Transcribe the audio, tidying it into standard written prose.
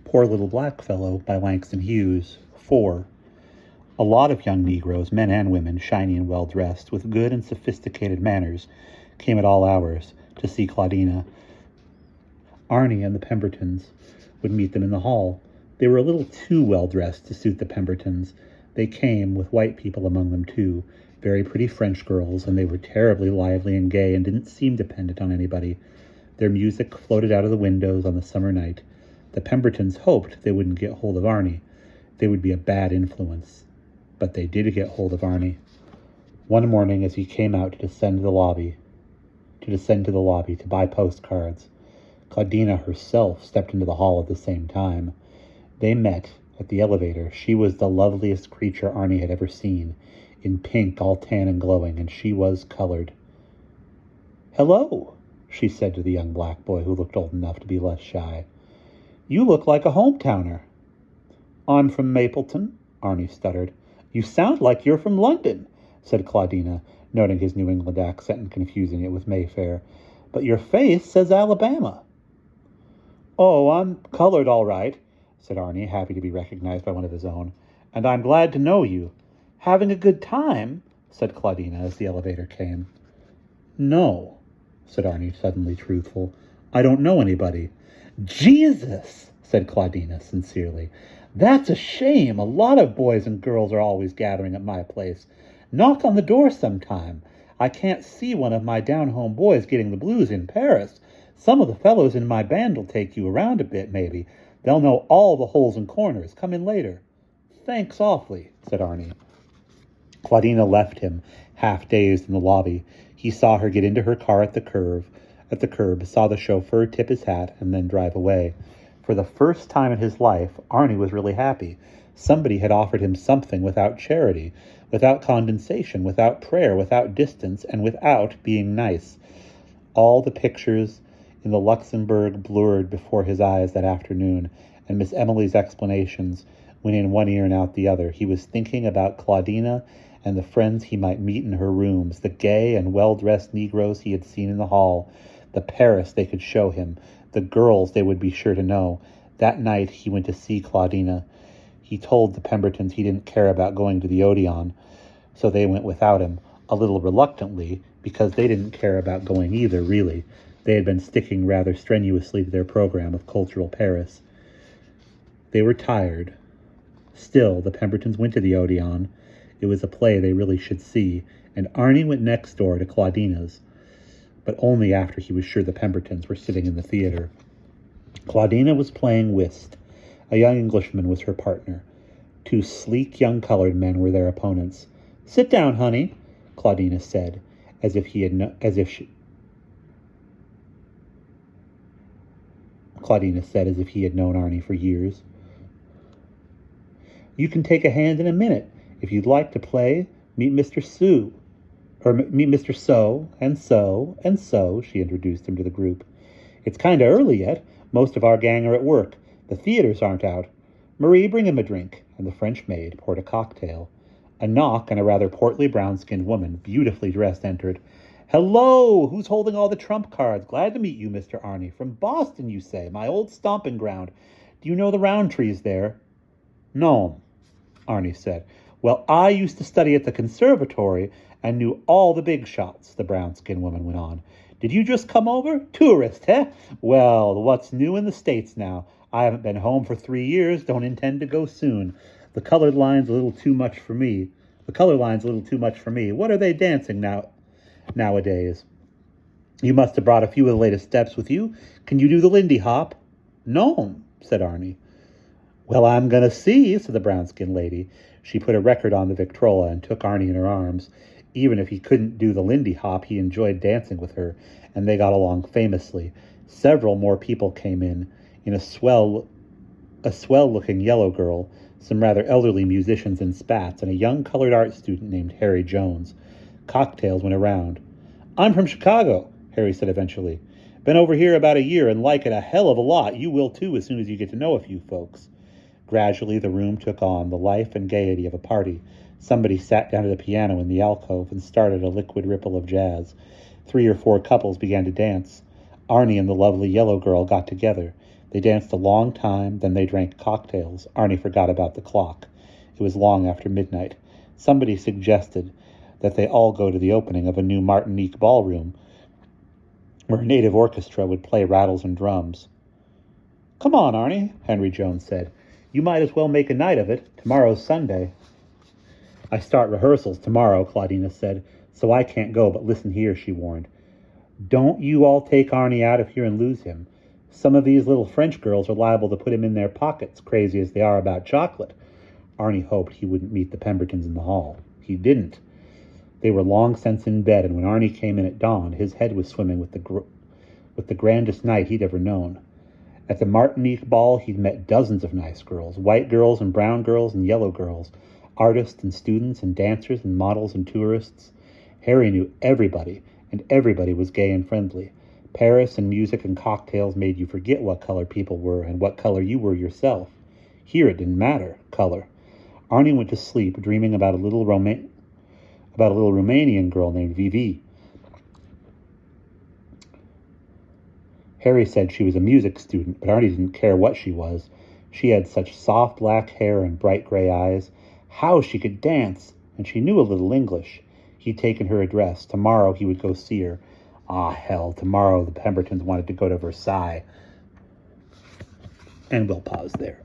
Poor Little Black Fellow by Langston Hughes. 4. A lot of young Negroes, men and women, shiny and well-dressed, with good and sophisticated manners, came at all hours to see Claudina. Arnie and the Pembertons would meet them in the hall. They were a little too well-dressed to suit the Pembertons. They came, with white people among them too, very pretty French girls, and they were terribly lively and gay and didn't seem dependent on anybody. Their music floated out of the windows on the summer night. The Pembertons hoped they wouldn't get hold of Arnie. They would be a bad influence. But they did get hold of Arnie. One morning as he came out to descend to the lobby to buy postcards, Claudina herself stepped into the hall at the same time. They met at the elevator. She was the loveliest creature Arnie had ever seen, in pink, all tan and glowing, and she was colored. "Hello," she said to the young black boy who looked old enough to be less shy. "You look like a hometowner." "I'm from Mapleton," Arnie stuttered. "You sound like you're from London," said Claudina, noting his New England accent and confusing it with Mayfair. "But your face says Alabama." "Oh, I'm colored all right," said Arnie, happy to be recognized by one of his own. "And I'm glad to know you." "Having a good time?" said Claudina as the elevator came. "No," said Arnie, suddenly truthful. "I don't know anybody." "Jesus," said Claudina sincerely. "That's a shame. A lot of boys and girls are always gathering at my place. Knock on the door sometime. I can't see one of my down-home boys getting the blues in Paris. Some of the fellows in my band'll take you around a bit, maybe. They'll know all the holes and corners. Come in later." "Thanks awfully," said Arnie. Claudina left him, half-dazed, in the lobby. He saw her get into her car at the curb, saw the chauffeur tip his hat, and then drive away. For the first time in his life, Arnie was really happy. Somebody had offered him something without charity, without condensation, without prayer, without distance, and without being nice. All the pictures in the Luxembourg blurred before his eyes that afternoon, and Miss Emily's explanations went in one ear and out the other. He was thinking about Claudina and the friends he might meet in her rooms, the gay and well-dressed Negroes he had seen in the hall, the Paris they could show him, the girls they would be sure to know. That night he went to see Claudina. He told the Pembertons he didn't care about going to the Odeon, so they went without him, a little reluctantly, because they didn't care about going either, really. They had been sticking rather strenuously to their program of cultural Paris. They were tired. Still, the Pembertons went to the Odeon. It was a play they really should see, and Arnie went next door to Claudina's, but only after he was sure the Pembertons were sitting in the theater. Claudina was playing whist. A young Englishman was her partner. 2 sleek young colored men were their opponents. "Sit down, honey," Claudina said, as if she had known Arnie for years. "You can take a hand in a minute. If you'd like to play, meet Mr. So, and so, and so," she introduced him to the group. "It's kind of early yet. Most of our gang are at work. The theaters aren't out. Marie, bring him a drink," and the French maid poured a cocktail. A knock, and a rather portly brown-skinned woman, beautifully dressed, entered. "Hello! Who's holding all the trump cards? Glad to meet you, Mr. Arnie. From Boston, you say? My old stomping ground. Do you know the Roundtrees there?" "No," Arnie said. "Well, I used to study at the conservatory and knew all the big shots," the brown-skinned woman went on. "Did you just come over? Tourist, eh? Well, what's new in the States now? I haven't been home for 3 years, don't intend to go soon. The color line's a little too much for me. What are they dancing nowadays? You must have brought a few of the latest steps with you. Can you do the Lindy Hop?" "No," said Arnie. "Well, I'm going to see," said the brown-skinned lady. She put a record on the Victrola and took Arnie in her arms. Even if he couldn't do the Lindy Hop, he enjoyed dancing with her, and they got along famously. Several more people came in a swell-looking yellow girl, some rather elderly musicians in spats, and a young colored art student named Harry Jones. Cocktails went around. "I'm from Chicago," Harry said eventually. "Been over here about a year and like it a hell of a lot. You will too as soon as you get to know a few folks." Gradually the room took on the life and gaiety of a party. Somebody sat down at a piano in the alcove and started a liquid ripple of jazz. 3 or 4 couples began to dance. Arnie and the lovely yellow girl got together. They danced a long time, then they drank cocktails. Arnie forgot about the clock. It was long after midnight. Somebody suggested that they all go to the opening of a new Martinique ballroom, where a native orchestra would play rattles and drums. "Come on, Arnie," Henry Jones said. "You might as well make a night of it. Tomorrow's Sunday." "I start rehearsals tomorrow," Claudina said, "so I can't go, but listen here," she warned. "Don't you all take Arnie out of here and lose him. Some of these little French girls are liable to put him in their pockets, crazy as they are about chocolate." Arnie hoped he wouldn't meet the Pembertons in the hall. He didn't. They were long since in bed, and when Arnie came in at dawn, his head was swimming with the grandest night he'd ever known. At the Martinique ball, he'd met dozens of nice girls, white girls and brown girls and yellow girls, artists and students and dancers and models and tourists. Harry knew everybody, and everybody was gay and friendly. Paris and music and cocktails made you forget what color people were and what color you were yourself. Here it didn't matter, color. Arnie went to sleep dreaming about a little Romanian girl named Vivi. Harry said she was a music student, but Arnie didn't care what she was. She had such soft black hair and bright gray eyes. How she could dance! And she knew a little English. He'd taken her address. Tomorrow he would go see her. Ah, hell, tomorrow the Pembertons wanted to go to Versailles. And we'll pause there.